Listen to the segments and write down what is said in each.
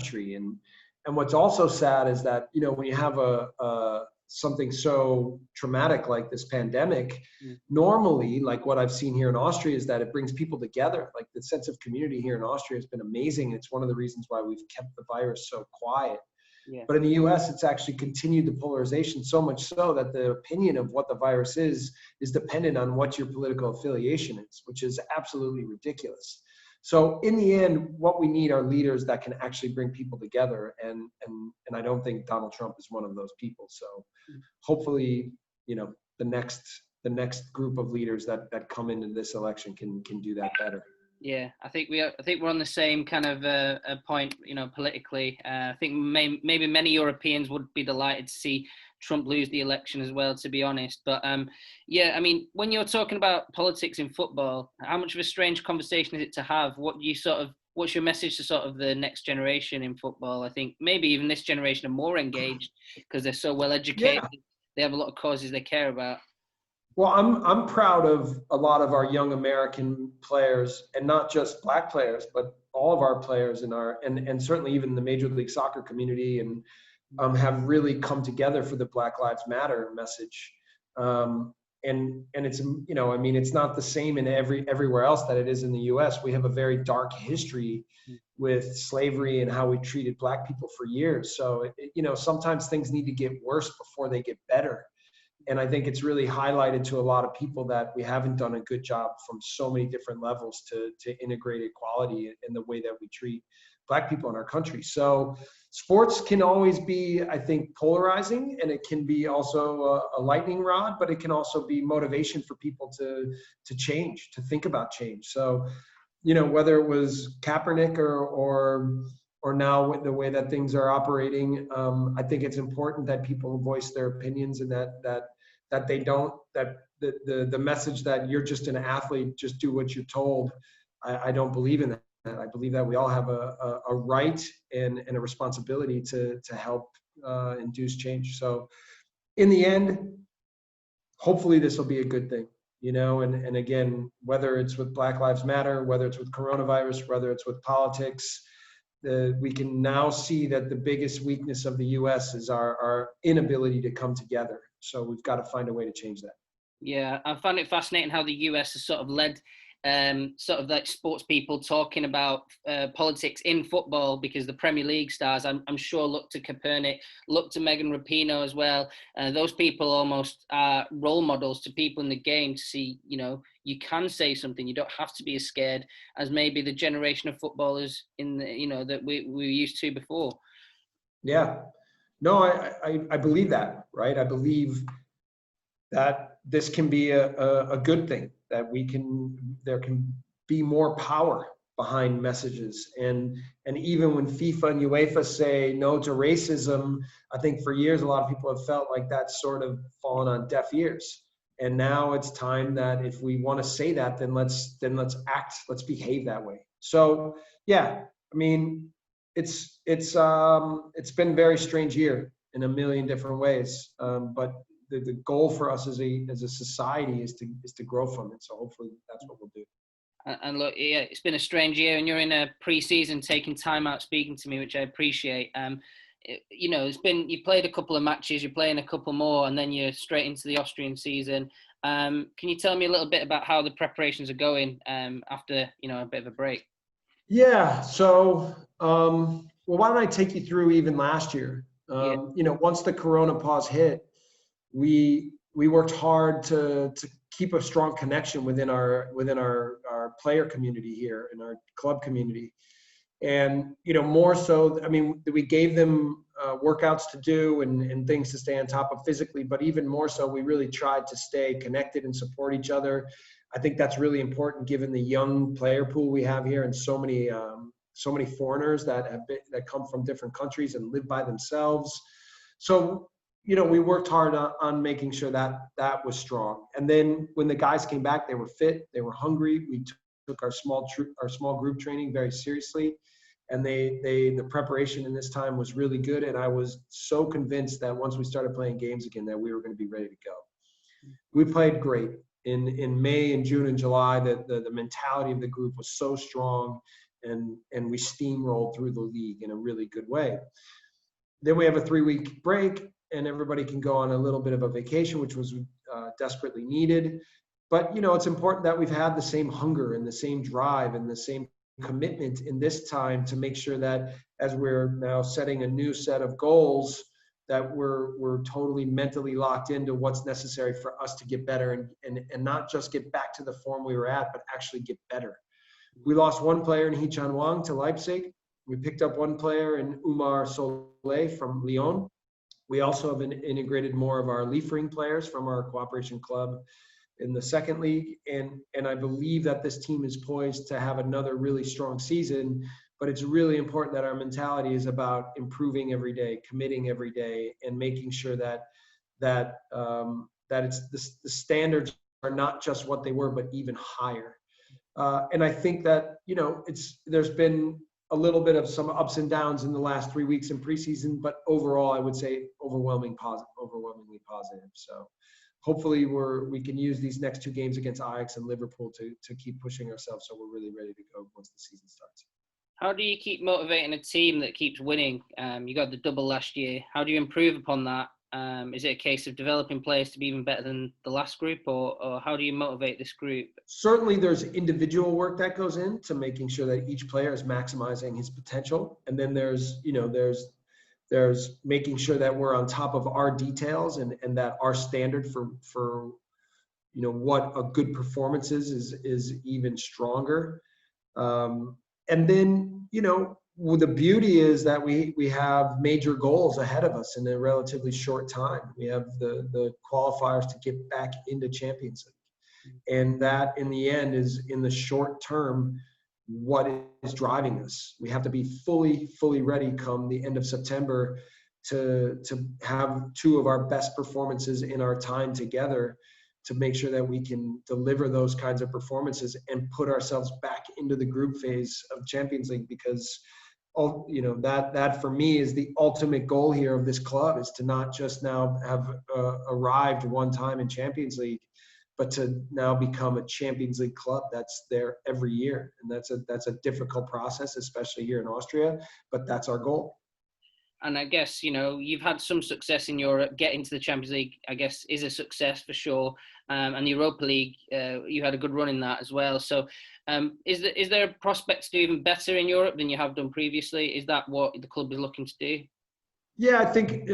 country. And what's also sad is that, you know, when you have something so traumatic like this pandemic, normally, like what I've seen here in Austria, is that it brings people together. Like the sense of community here in Austria has been amazing. It's one of the reasons why we've kept the virus so quiet. Yeah. But in the US, it's actually continued the polarization, so much so that the opinion of what the virus is dependent on what your political affiliation is, which is absolutely ridiculous. So in the end, what we need are leaders that can actually bring people together. And I don't think Donald Trump is one of those people. So hopefully, you know, the next group of leaders that come into this election can do that better. Yeah, I think we're on the same kind of point, you know, politically. I think maybe many Europeans would be delighted to see Trump lose the election as well, to be honest. But yeah, I mean, when you're talking about politics in football, how much of a strange conversation is it to have? What's your message to sort of the next generation in football? I think maybe even this generation are more engaged because they're so well educated. Yeah. They have a lot of causes they care about. Well, I'm proud of a lot of our young American players, and not just black players, but all of our players in our and certainly even the Major League Soccer community, and have really come together for the Black Lives Matter message. And it's, you know, I mean, it's not the same in everywhere else that it is in the U.S. We have a very dark history with slavery and how we treated black people for years. So you know, sometimes things need to get worse before they get better. And I think it's really highlighted to a lot of people that we haven't done a good job from so many different levels to integrate equality in the way that we treat black people in our country. So sports can always be, I think, polarizing, and it can be also a lightning rod, but it can also be motivation for people to change, to think about change. So, you know, whether it was Kaepernick or now the way that things are operating, I think it's important that people voice their opinions, and that they don't, that the message that you're just an athlete, just do what you're told. I don't believe in that. I believe that we all have a right and a responsibility to help induce change. So in the end, hopefully this will be a good thing, you know, and again, whether it's with Black Lives Matter, whether it's with coronavirus, whether it's with politics, we can now see that the biggest weakness of the U.S. is our inability to come together. So we've got to find a way to change that. Yeah, I found it fascinating how the US has sort of led sort of like sports people talking about politics in football, because the Premier League stars, I'm sure, look to Kaepernick, look to Megan Rapinoe as well. Those people almost are role models to people in the game to see, you know, you can say something. You don't have to be as scared as maybe the generation of footballers in the, you know, that we were used to before. Yeah, no, I believe that, right? I believe that this can be a good thing, that there can be more power behind messages. And even when FIFA and UEFA say no to racism, I think for years a lot of people have felt like that's sort of fallen on deaf ears. And now it's time that if we want to say that, then let's act, let's behave that way. So yeah, I mean, it's been a very strange year in a million different ways. But the goal for us as a society is to grow from it. So hopefully that's what we'll do. And look, yeah, it's been a strange year, and you're in a pre-season, taking time out speaking to me, which I appreciate. You know, you've played a couple of matches, you're playing a couple more, and then you're straight into the Austrian season. Can you tell me a little bit about how the preparations are going after, you know, a bit of a break? Yeah. So, well, why don't I take you through even last year? You know, once the Corona pause hit, we worked hard to keep a strong connection within our player community here, in our club community. And, you know, more so, I mean, we gave them workouts to do and things to stay on top of physically, but even more so, we really tried to stay connected and support each other. I think that's really important given the young player pool we have here, and so many foreigners that come from different countries and live by themselves. So, you know, we worked hard on making sure that was strong. And then when the guys came back, they were fit, they were hungry. We took our small group training very seriously, and the preparation in this time was really good. And I was so convinced that once we started playing games again, that we were going to be ready to go. We played great in May and June and July. The mentality of the group was so strong. and we steamrolled through the league in a really good way. Then we have a 3-week break, and everybody can go on a little bit of a vacation, which was desperately needed. But, it's important that we've had the same hunger and the same drive and the same commitment in this time to make sure that as we're now setting a new set of goals, that we're totally mentally locked into what's necessary for us to get better and not just get back to the form we were at, but actually get better. We lost one player in Hee-chan Wang to Leipzig. We picked up one player in Umar Soleil from Lyon. We also have integrated more of our Liefering players from our cooperation club in the second league. And I believe that this team is poised to have another really strong season, but it's really important that our mentality is about improving every day, committing every day, and making sure that it's the standards are not just what they were, but even higher. And I think that, there's been a little bit of some ups and downs in the last 3 weeks in preseason, but overall, I would say overwhelmingly positive. So hopefully we can use these next 2 games against Ajax and Liverpool to keep pushing ourselves so we're really ready to go once the season starts. How do you keep motivating a team that keeps winning? You got the double last year. How do you improve upon that? Is it a case of developing players to be even better than the last group, or how do you motivate this group? Certainly there's individual work that goes into making sure that each player is maximizing his potential. And then there's making sure that we're on top of our details and that our standard for what a good performance is even stronger. And then, the beauty is that we have major goals ahead of us in a relatively short time. We have the qualifiers to get back into Champions League. And that, in the end, is in the short term what is driving us. We have to be fully ready come the end of September to have 2 of our best performances in our time together, to make sure that we can deliver those kinds of performances and put ourselves back into the group phase of Champions League. Because that for me is the ultimate goal here of this club, is to not just now have arrived one time in Champions League, but to now become a Champions League club that's there every year. And that's a difficult process, especially here in Austria, but that's our goal. And I guess, you've had some success in Europe. Getting to the Champions League, I guess, is a success for sure. And the Europa League, you had a good run in that as well. So is there a prospect to do even better in Europe than you have done previously? Is that what the club is looking to do? Yeah, I think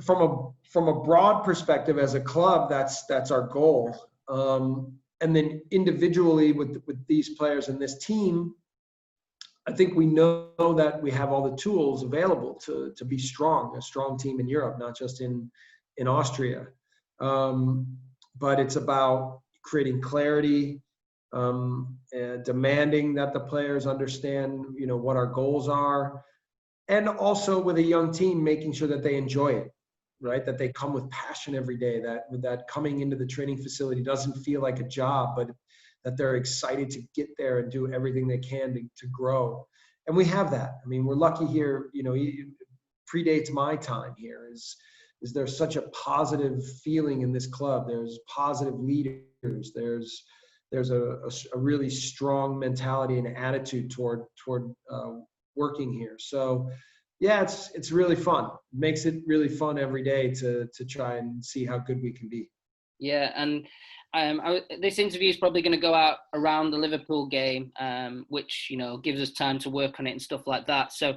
from a broad perspective as a club, that's our goal. And then individually with these players and this team, I think we know that we have all the tools available to be a strong team in Europe, not just in Austria. But it's about creating clarity, and demanding that the players understand, what our goals are. And also with a young team, making sure that they enjoy it, right? That they come with passion every day, that coming into the training facility doesn't feel like a job, but that they're excited to get there and do everything they can to grow. And we have that. I mean, we're lucky here, predates my time here, is there's such a positive feeling in this club. There's positive leaders. There's a really strong mentality and attitude toward working here. So yeah, it's really fun. It makes it really fun every day to try and see how good we can be. Yeah, and this interview is probably going to go out around the Liverpool game, which gives us time to work on it and stuff like that. So,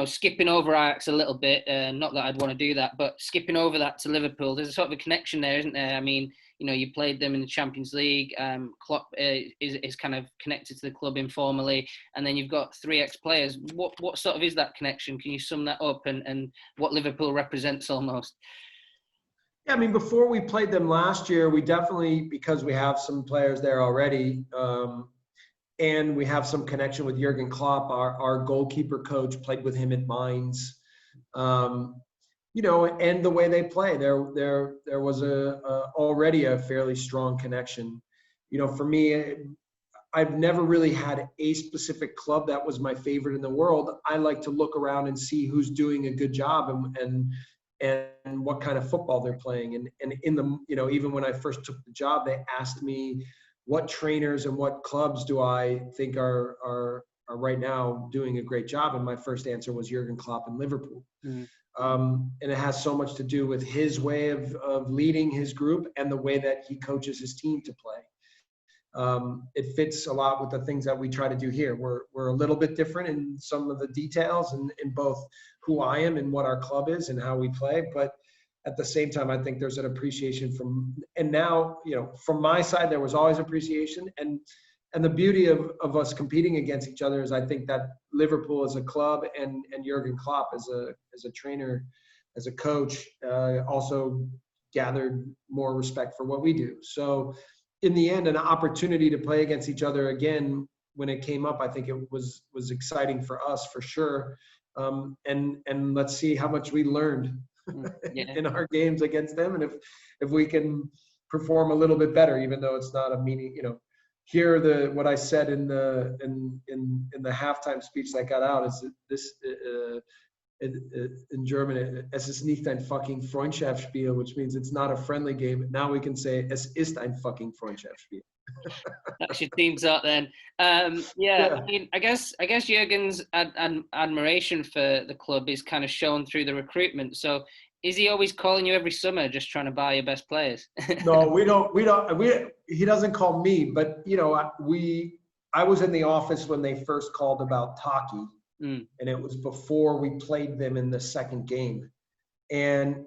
skipping over Ajax a little bit. Not that I'd want to do that, but skipping over that to Liverpool, there's a sort of a connection there, isn't there? I mean, you played them in the Champions League. Klopp is kind of connected to the club informally, and then you've got 3 ex-players. What sort of is that connection? Can you sum that up and what Liverpool represents almost? Yeah, I mean, before we played them last year, we definitely, because we have some players there already, and we have some connection with Jurgen Klopp, our goalkeeper coach, played with him at Mainz. And the way they play, there was already a fairly strong connection. For me, I've never really had a specific club that was my favorite in the world. I like to look around and see who's doing a good job and what kind of football they're playing. And in the, even when I first took the job, they asked me what trainers and what clubs do I think are right now doing a great job? And my first answer was Jurgen Klopp and Liverpool. And it has so much to do with his way of leading his group and the way that he coaches his team to play. It fits a lot with the things that we try to do here. We're a little bit different in some of the details and in both who I am and what our club is and how we play. But at the same time, I think there's an appreciation and now, from my side, there was always appreciation. And the beauty of us competing against each other is I think that Liverpool as a club and Jurgen Klopp as a trainer, as a coach, also gathered more respect for what we do. So in the end, an opportunity to play against each other again, when it came up, I think it was exciting for us for sure. And let's see how much we learned in our games against them. And if we can perform a little bit better, even though it's not a meaning, here what I said in the halftime speech that got out is this in German, es ist nicht ein fucking Freundschaftsspiel, which means it's not a friendly game. Now we can say es ist ein fucking Freundschaftsspiel. That's your team's up then. I mean, I guess Jurgen's admiration for the club is kind of shown through the recruitment. So is he always calling you every summer just trying to buy your best players? No, he doesn't call me, but I was in the office when they first called about Taki, and it was before we played them in the second game. And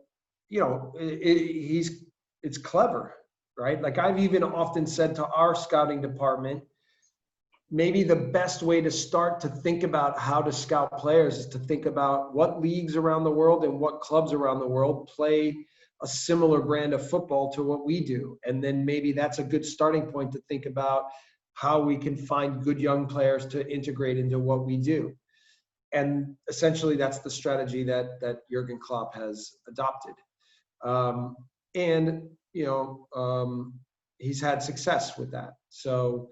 it's clever, right? Like I've even often said to our scouting department, maybe the best way to start to think about how to scout players is to think about what leagues around the world and what clubs around the world play a similar brand of football to what we do. And then maybe that's a good starting point to think about how we can find good young players to integrate into what we do. And essentially that's the strategy that Jurgen Klopp has adopted. He's had success with that. So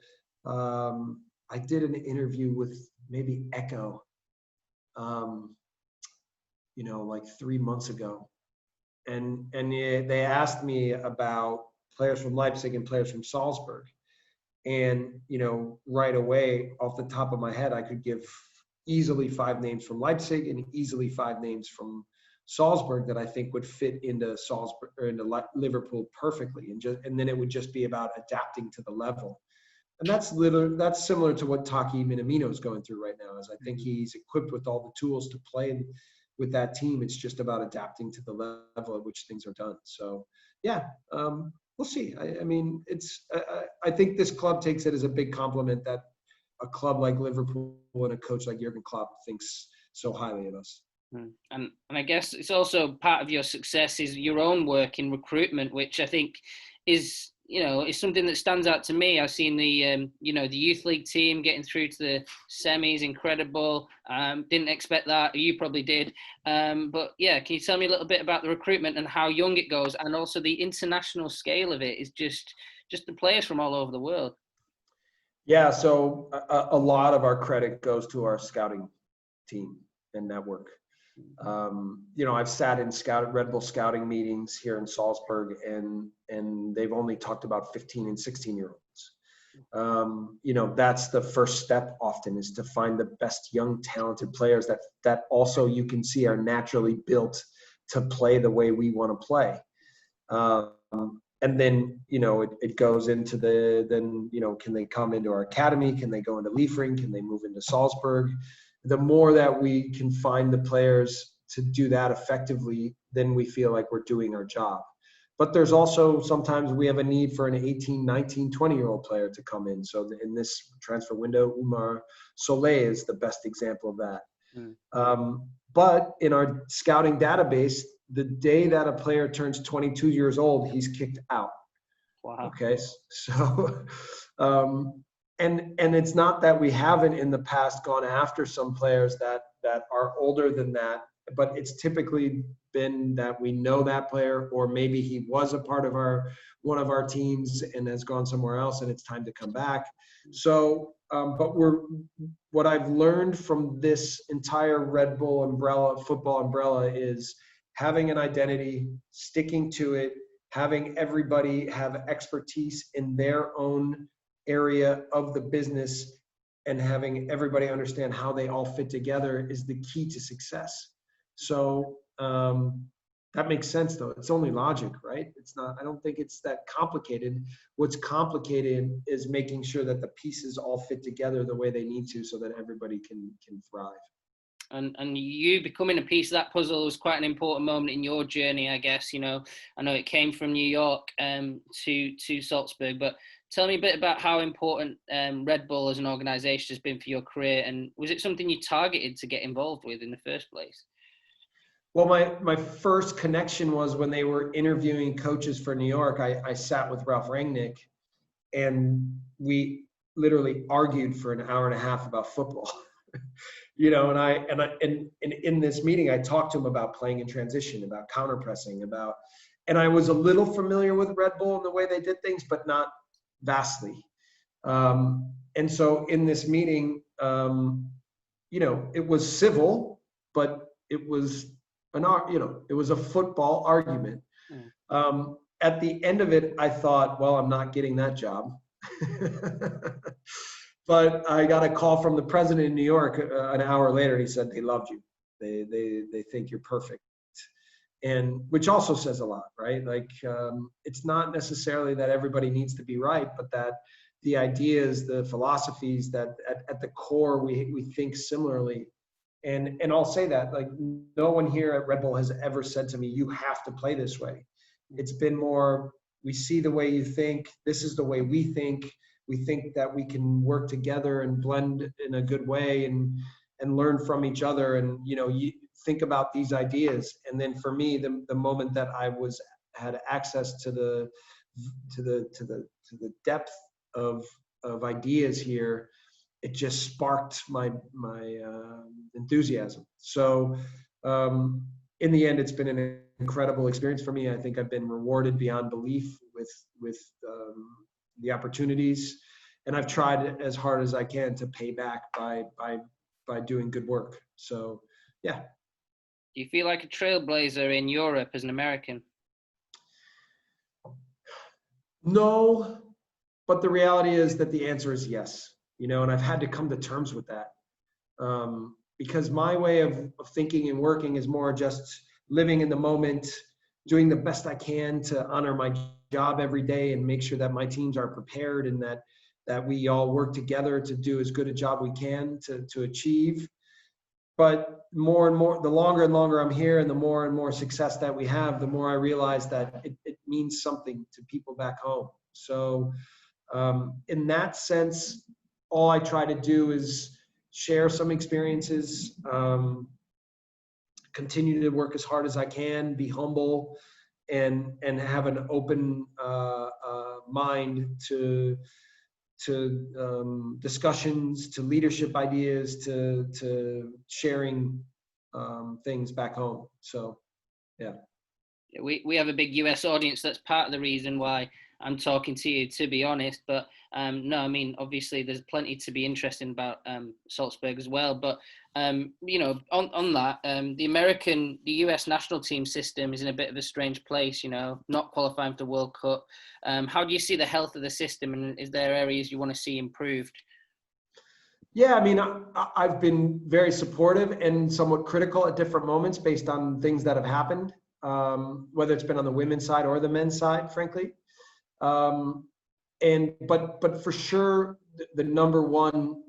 I did an interview with maybe Echo, like 3 months ago. And they asked me about players from Leipzig and players from Salzburg. And, right away, off the top of my head, I could give easily 5 names from Leipzig and easily 5 names from Salzburg that I think would fit into Salzburg or into Liverpool perfectly. And then it would just be about adapting to the level. And that's similar to what Taki Minamino is going through right now. Is I think he's equipped with all the tools to play with that team. It's just about adapting to the level at which things are done. So, we'll see. I think this club takes it as a big compliment that a club like Liverpool and a coach like Jurgen Klopp thinks so highly of us. And I guess it's also part of your success is your own work in recruitment, which I think is something that stands out to me. I've seen the youth league team getting through to the semis, incredible. Didn't expect that. You probably did. But yeah, can you tell me a little bit about the recruitment and how young it goes, and also the international scale of it is just the players from all over the world. Yeah, so a lot of our credit goes to our scouting team and network. I've sat in Red Bull scouting meetings here in Salzburg, and they've only talked about 15 and 16-year-olds. That's the first step often, is to find the best young talented players that also you can see are naturally built to play the way we want to play. And then, it goes into can they come into our academy? Can they go into Liefering? Can they move into Salzburg? The more that we can find the players to do that effectively, then we feel like we're doing our job. But there's also sometimes we have a need for an 18, 19, 20-year-old player to come in. So in this transfer window, Umar Soleil is the best example of that. But in our scouting database, the day that a player turns 22 years old, he's kicked out. Wow. Okay, so and it's not that we haven't in the past gone after some players that are older than that, but it's typically been that we know that player, or maybe he was a part of one of our teams and has gone somewhere else and it's time to come back. So, but what I've learned from this entire Red Bull football umbrella is having an identity, sticking to it, having everybody have expertise in their own area of the business and having everybody understand how they all fit together is the key to success. So that makes sense, though. It's only logic, right? It's not, I don't think it's that complicated. What's complicated is making sure that the pieces all fit together the way they need to so that everybody can thrive. And you becoming a piece of that puzzle was quite an important moment in your journey, I guess. You know, I know it came from New York to Salzburg, but tell me a bit about how important Red Bull as an organisation has been for your career, and was it something you targeted to get involved with in the first place? Well, my first connection was when they were interviewing coaches for New York. I sat with Ralph Rangnick, and we literally argued for an hour and a half about football. You know, and in this meeting, I talked to him about playing in transition, about counter pressing, and I was a little familiar with Red Bull and the way they did things, but not vastly. And so in this meeting, you know, it was civil, but it was it was a football argument. At the end of it, I thought, well, I'm not getting that job. But I got a call from the president in New York an hour later. He said they loved you. They think you're perfect, and which also says a lot, right? Like it's not necessarily that everybody needs to be right, but that the ideas, the philosophies, that at the core we think similarly. And I'll say that, like, no one here at Red Bull has ever said to me, you have to play this way. It's been more, we see the way you think. This is the way we think. We think that we can work together and blend in a good way and learn from each other. And, you know, you think about these ideas. And then for me, the moment that I had access to the depth of ideas here, it just sparked my enthusiasm. So in the end, it's been an incredible experience for me. I think I've been rewarded beyond belief with the opportunities, and I've tried as hard as I can to pay back by doing good work. So, yeah. Do you feel like a trailblazer in Europe as an American? No, but the reality is that the answer is yes. You know, and I've had to come to terms with that because my way of thinking and working is more just living in the moment, doing the best I can to honor my job every day and make sure that my teams are prepared and that we all work together to do as good a job we can to achieve. But more and more, the longer and longer I'm here and the more success that we have, the more I realize that it means something to people back home. So in that sense, all I try to do is share some experiences, continue to work as hard as I can, be humble, and have an open mind to discussions, to leadership ideas, to sharing things back home. So, yeah. We have a big US audience. That's part of the reason why I'm talking to you, to be honest. But no, I mean, obviously there's plenty to be interested about Salzburg as well. But, you know, on that, the US national team system is in a bit of a strange place, you know, not qualifying for the World Cup. How do you see the health of the system, and is there areas you want to see improved? Yeah, I mean, I've been very supportive and somewhat critical at different moments based on things that have happened, whether it's been on the women's side or the men's side, frankly. But for sure, the number one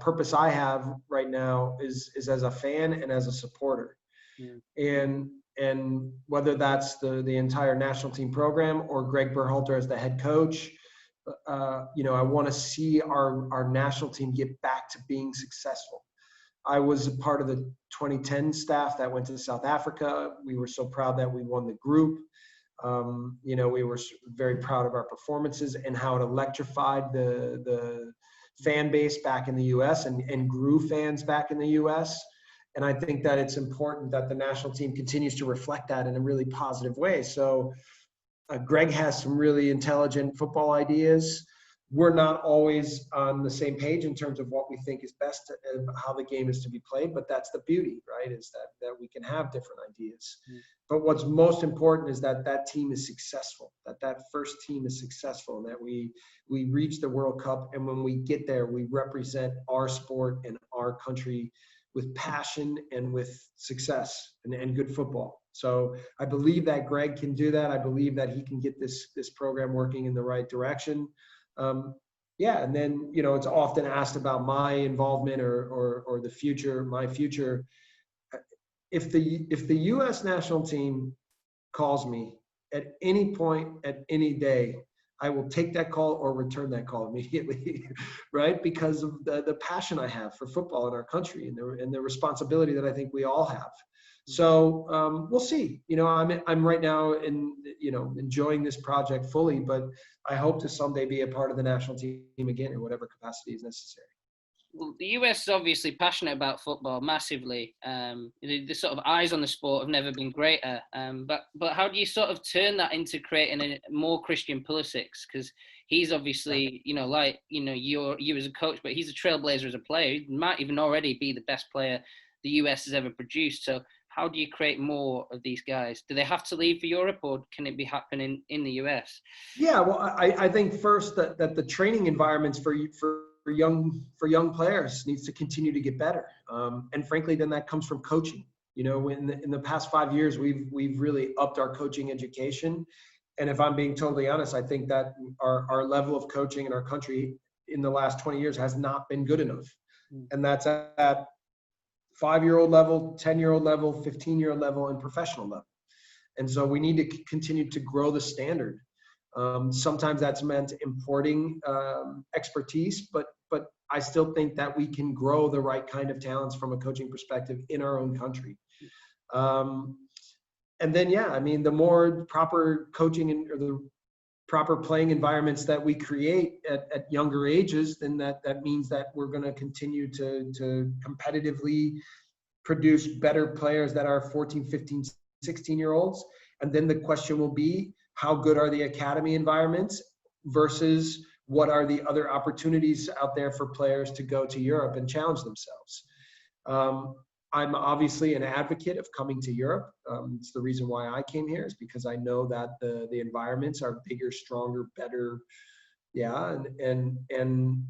purpose I have right now is as a fan and as a supporter. Yeah. And whether that's the entire national team program or Greg Berhalter as the head coach, you know, I want to see our national team get back to being successful. I was a part of the 2010 staff that went to South Africa. We were so proud that we won the group. You know, we were very proud of our performances and how it electrified the fan base back in the U.S. and grew fans back in the U.S. And I think that it's important that the national team continues to reflect that in a really positive way. So Greg has some really intelligent football ideas. we're not always on the same page in terms of what we think is best and how the game is to be played, but that's the beauty, right? Is that we can have different ideas. But what's most important is that that team is successful, that first team is successful, and that we reach the World Cup, and when we get there, we represent our sport and our country with passion and with success and good football. So I believe that Greg can do that. I believe that he can get this program working in the right direction. And then, it's often asked about my involvement or the future, my future. If the U.S. national team calls me at any point, at any day, I will take that call or return that call immediately, right? Because of the passion I have for football in our country and the responsibility that I think we all have. So we'll see. I'm right now enjoying this project fully, but I hope to someday be a part of the national team again in whatever capacity is necessary. Well, the US is obviously passionate about football massively. The sort of eyes on the sport have never been greater. But how do you sort of turn that into creating a more Christian Pulisic? Because he's obviously, you as a coach, but he's a trailblazer as a player. He might even already be the best player the US has ever produced. So how do you create more of these guys? Do they have to leave for Europe, or can it be happening in the US? Yeah, well, I think first that the training environments for young players needs to continue to get better, and frankly, then that comes from coaching. In the past 5 years, we've really upped our coaching education, and if I'm being totally honest, I think that our level of coaching in our country in the last 20 years has not been good enough, and that's at 5-year-old level, 10-year-old level, 15-year-old level, and professional level. And so we need to continue to grow the standard. Sometimes that's meant importing expertise, but I still think that we can grow the right kind of talents from a coaching perspective in our own country. And then, the more proper coaching or the proper playing environments that we create at younger ages, then that means that we're going to continue to competitively produce better players that are 14, 15, 16-year-olds. And then the question will be, how good are the academy environments versus what are the other opportunities out there for players to go to Europe and challenge themselves? I'm obviously an advocate of coming to Europe. It's the reason why I came here, is because I know that the environments are bigger, stronger, better. Yeah, and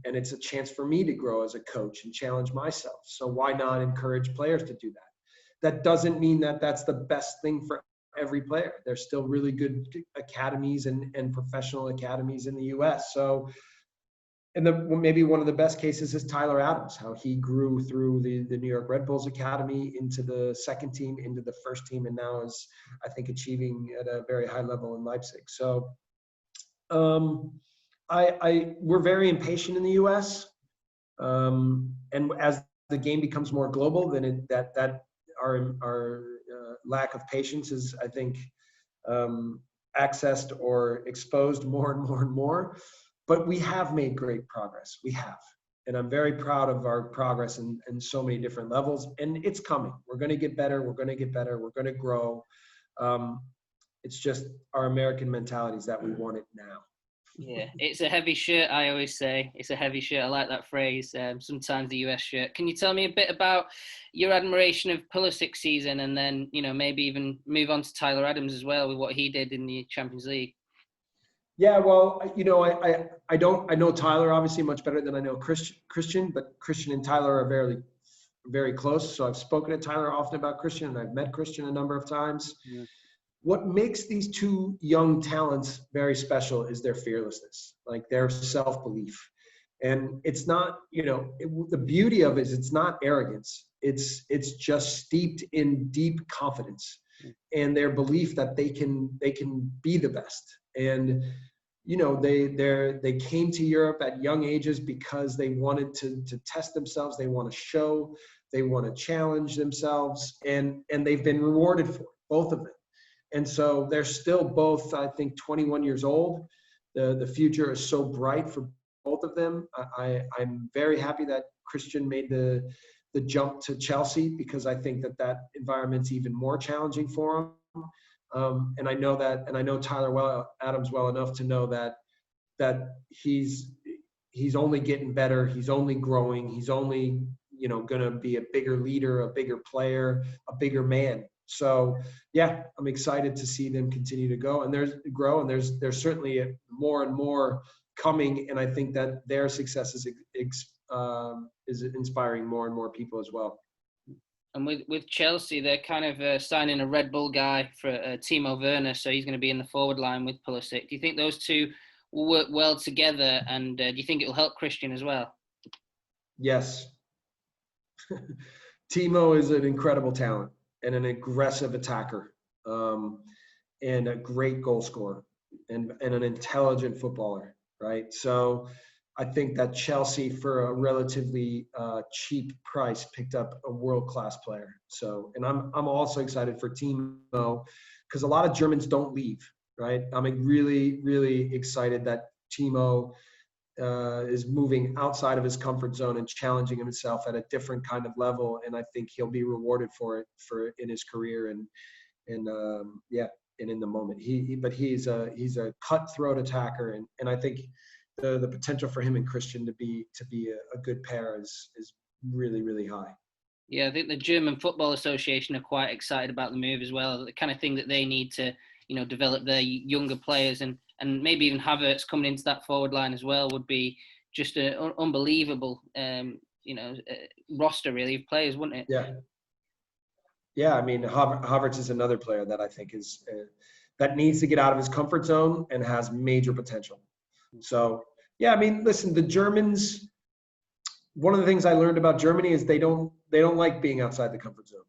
it's a chance for me to grow as a coach and challenge myself. So why not encourage players to do that? That doesn't mean that that's the best thing for every player. There's still really good academies and professional academies in the U.S. So, and maybe one of the best cases is Tyler Adams, how he grew through the New York Red Bulls Academy into the second team, into the first team, and now is, I think, achieving at a very high level in Leipzig. So we're very impatient in the U.S. And as the game becomes more global, then our lack of patience is, I think, accessed or exposed more and more and more. But we have made great progress. We have. And I'm very proud of our progress in so many different levels. And it's coming. We're going to get better. We're going to get better. We're going to grow. It's just our American mentality is that we want it now. Yeah, it's a heavy shirt, I always say. It's a heavy shirt. I like that phrase. Sometimes the US shirt. Can you tell me a bit about your admiration of Pulisic's season, and then, maybe even move on to Tyler Adams as well with what he did in the Champions League? Yeah, well, I know Tyler obviously much better than I know Christian, but Christian and Tyler are very, very close. So I've spoken to Tyler often about Christian, and I've met Christian a number of times. Yeah. What makes these two young talents very special is their fearlessness, like their self-belief. And it's not, the beauty of it is it's not arrogance. It's just steeped in deep confidence and their belief that they can be the best. And, they came to Europe at young ages because they wanted to test themselves. They want to show, they want to challenge themselves, and they've been rewarded for it, both of them. And so they're still both, I think, 21 years old. The future is so bright for both of them. I'm very happy that Christian made the jump to Chelsea, because I think that environment's even more challenging for him. And I know Tyler Adams well enough to know that he's he's only getting better. He's only growing. He's only, going to be a bigger leader, a bigger player, a bigger man. So yeah, I'm excited to see them continue to go and there's certainly more and more coming. And I think that their success is inspiring more and more people as well. And with Chelsea, they're kind of signing a Red Bull guy for Timo Werner, so he's going to be in the forward line with Pulisic. Do you think those two will work well together, and do you think it will help Christian as well? Yes. Timo is an incredible talent and an aggressive attacker, and a great goal scorer and an intelligent footballer, right? So I think that Chelsea, for a relatively cheap price, picked up a world-class player. So, and I'm also excited for Timo because a lot of Germans don't leave, right? I'm really, really excited that Timo is moving outside of his comfort zone and challenging himself at a different kind of level, and I think he'll be rewarded for it in his career and in the moment. He's a cutthroat attacker, and I think the potential for him and Christian to be a good pair is really, really high. Yeah, I think the German Football Association are quite excited about the move as well. The kind of thing that they need to, develop their younger players, and maybe even Havertz coming into that forward line as well would be just an unbelievable, roster really of players, wouldn't it? Yeah. Yeah, I mean, Havertz is another player that I think is that needs to get out of his comfort zone and has major potential. So, yeah, I mean, listen, the Germans, one of the things I learned about Germany is they don't like being outside the comfort zone.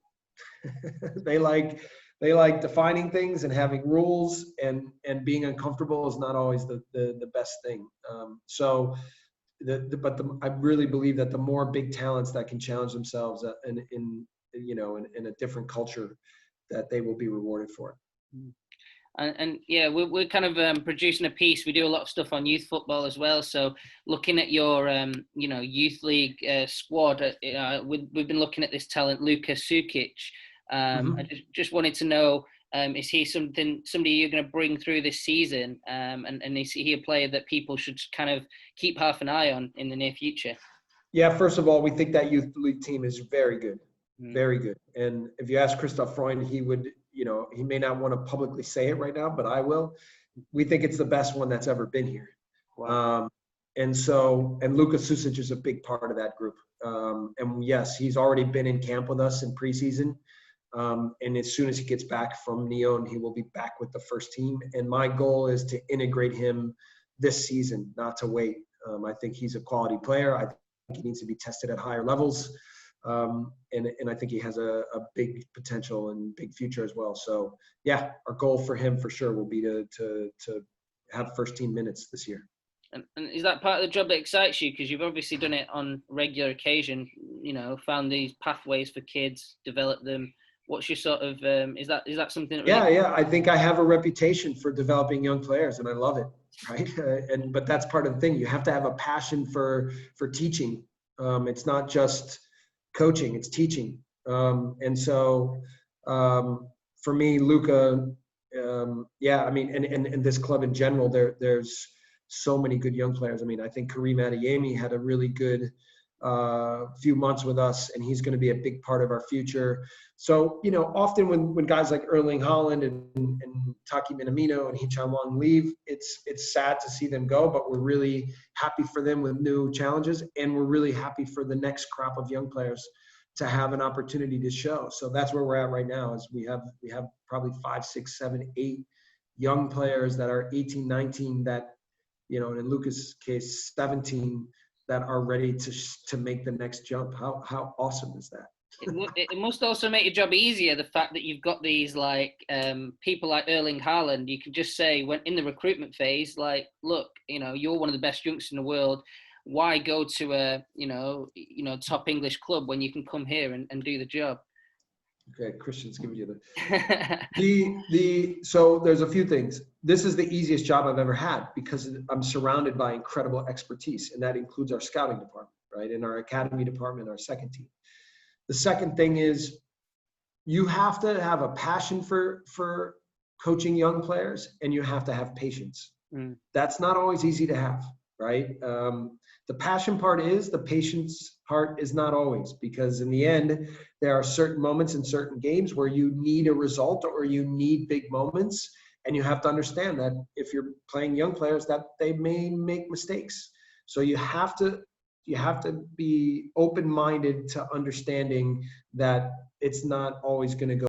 They like defining things and having rules, and being uncomfortable is not always the best thing. I really believe that the more big talents that can challenge themselves in a different culture, that they will be rewarded for it. And yeah, we're kind of producing a piece. We do a lot of stuff on youth football as well. So looking at your, youth league squad, we've been looking at this talent, Luka Sukic. I just wanted to know, is he somebody you're going to bring through this season? And is he a player that people should kind of keep half an eye on in the near future? Yeah, first of all, we think that youth league team is very good. Very good. And if you ask Christoph Freund, he would, he may not want to publicly say it right now, but I will. We think it's the best one that's ever been here. Wow. And Luka Sukic is a big part of that group. And yes, he's already been in camp with us in preseason. And as soon as he gets back from Nyon, he will be back with the first team. And my goal is to integrate him this season, not to wait. I think he's a quality player. I think he needs to be tested at higher levels. And I think he has a big potential and big future as well. So yeah, our goal for him for sure will be to have first team minutes this year. And is that part of the job that excites you? Because you've obviously done it on regular occasion, found these pathways for kids, developed them. What's your sort of, is that something that really... Yeah. I think I have a reputation for developing young players, and I love it. Right. But that's part of the thing. You have to have a passion for teaching. It's not just coaching, it's teaching. And so for me, Luka, I mean, and this club in general, there's so many good young players. I mean, I think Karim Adeyemi had a really good few months with us, and he's going to be a big part of our future. So, often when guys like Erling Haaland and Taki Minamino and Hee-chan Wang leave, it's sad to see them go, but we're really happy for them with new challenges, and we're really happy for the next crop of young players to have an opportunity to show. So that's where we're at right now, is we have probably 5, 6, 7, 8 young players that are 18, 19 that, and in Luka's case, 17, that are ready to make the next jump. How awesome is that? It must also make your job easier, the fact that you've got these people like Erling Haaland. You can just say, when in the recruitment phase, look, you're one of the best youngsters in the world. Why go to a top English club when you can come here and do the job? Okay, Christian's giving you so there's a few things. This is the easiest job I've ever had because I'm surrounded by incredible expertise, and that includes our scouting department, right? And our academy department, our second team. The second thing is you have to have a passion for coaching young players, and you have to have patience. That's not always easy to have, right? The passion part is, the patience part is not always, because in the end, there are certain moments in certain games where you need a result or you need big moments. And you have to understand that if you're playing young players, that they may make mistakes. So you have to be open-minded to understanding that it's not always going to go